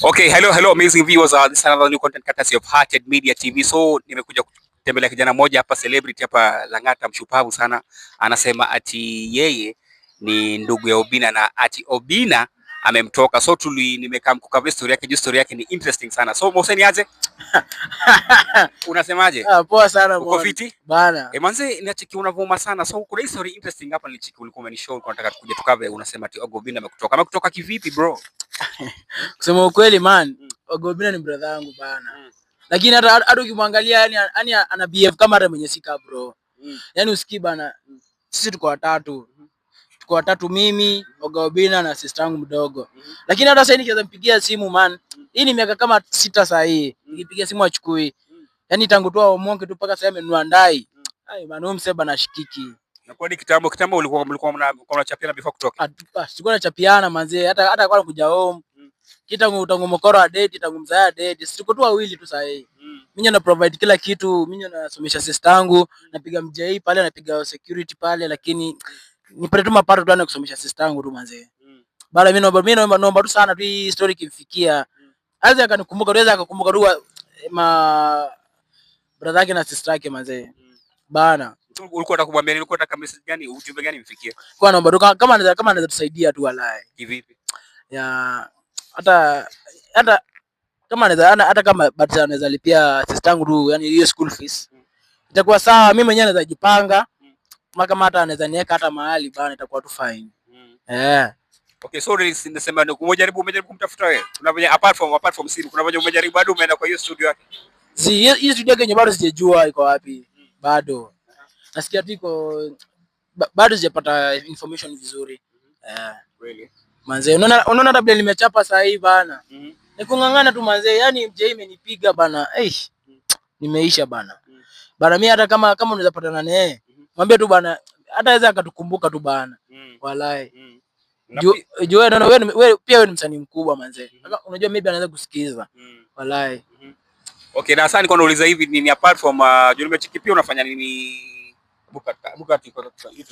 Okay, hello amazing viewers. This is another new content courtesy of Hearted Media TV. So nimekuja kutembelea kijana mmoja hapa, celebrity hapa Lang'ata, mshupavu sana. Anasema ati yeye ni ndugu ya Obina na ati Obina amemtoka. So nimekaa mkukavia story yake, juu story yake ni interesting sana. So Moseni aje? Unasemaje? Poa sana uko fiti bana. Manze niachiki unavuma sana. So kuna story interesting hapa nilichiki, ulikuwa umenishow, unataka tukuje tukave. Unasema ati Obina amekutoka. Amekutoka kivipi bro? Kusema ukweli man, Obina ni brother yangu bana. Lakini hata ukimwangalia yani ana behave kama hata mwenye sika bro. Yani usikii bana. Sisi tuko watatu. Tuko watatu, mimi, Obina na sister yangu mdogo. Lakini hata sasa nikianza mpigia simu man, hii ni miaka kama 6 sasa hii. Nikipigia simu achukui. Yani tangu tu aomoke tu paka sasa amenunua ndai. Ai man, huyo mseba na shikiki. Na kwa kitambo ulikuwa mnachapiana before kutoka? Tulikuwa tunachapiana manze, hata kwa kuja home. Tangu mkoro wa date, tangu mzaya date. Sisi tuko tu wawili tu sasa hii. Mimi na provide kila kitu, mimi nasomesha sister yangu, napiga mjei pale, napiga security pale, lakini nipate tu mapato tu na kusomesha sister yangu tu manze. Bala mimi naomba tu sana tu hii story kimfikia. Aza akanikumbuka, tuweza akakumbuka tu brother yake na sister yake manze. Bana. Ulikuwa unataka kumwambia, ulikuwa unataka message gani, ujumbe gani mfikie? Kwa naomba tu kama anaweza tusaidia tu walai. Kivipi? Ya hata kama bado anaweza lipia sister yangu tu, yani hiyo school fees. Itakuwa sawa, mimi mwenyewe naweza jipanga. Kama hata anaweza niweka hata mahali bana, itakuwa tu fine. Okay, so nisema umejaribu kumtafuta wewe. Unafanya apart from simu, kunafanya umejaribu bado umeenda kwa hiyo studio yake? Hii studio yake bado sijajua iko wapi. Bado. Nasikia tu iko bado sijapata information vizuri. Really? Manze, unaona tablet nimechapa sasa hivi bana. Ni kungangana tu manze, yani MJ imenipiga bana. Nimeisha bana. Bana mimi hata kama unaweza patana naye, mwambie tu bana, hata aweza akatukumbuka tu bana. Wallahi. Wewe pia ni msanii mkubwa manze. Unajua maybe anaweza kusikiza. Wallahi. Okay, na asante kwa nauliza hivi nini apart from nimecheki pia unafanya nini Bukati kwa hiyo